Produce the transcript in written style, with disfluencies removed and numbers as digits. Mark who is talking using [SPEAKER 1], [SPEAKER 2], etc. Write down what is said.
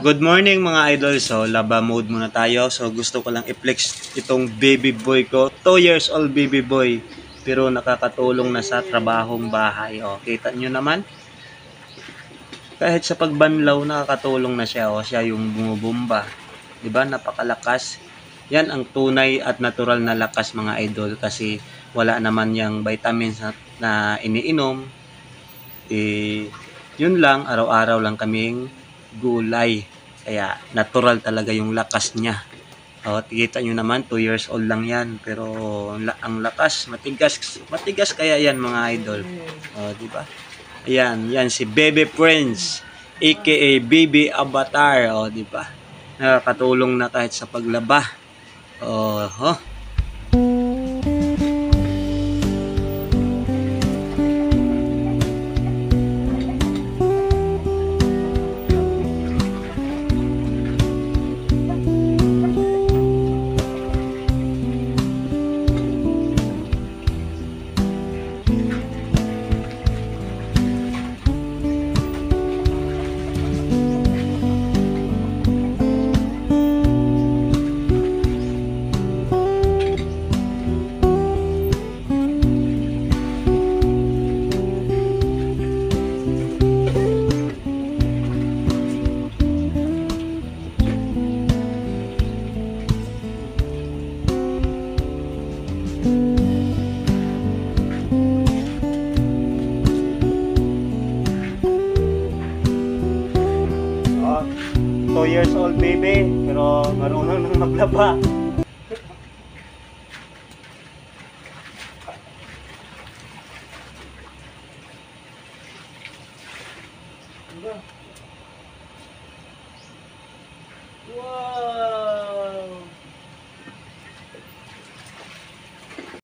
[SPEAKER 1] Good morning mga idol. So, laba mode muna tayo. So, gusto ko lang i-flex itong baby boy ko. 2 years old baby boy. Pero nakakatulong na sa trabahong bahay. O, kita nyo naman. Kahit sa pagbanlaw, nakakatulong na siya. O, siya yung bumubumba. Diba? Napakalakas. Yan ang tunay at natural na lakas mga idol. Kasi wala naman yung vitamins na iniinom. Yun lang, araw-araw lang kaming gulay. Kaya natural talaga yung lakas niya. O, kita nyo naman, 2 years old lang yan. Pero ang lakas, matigas kaya yan mga idol. O, di ba? Ayan, yan si Bebe Prince, aka Baby Avatar. O, di ba? Nakakatulong na kahit sa paglaba. O, oh, 2 years old baby, pero marunong nang maglaba. Wow!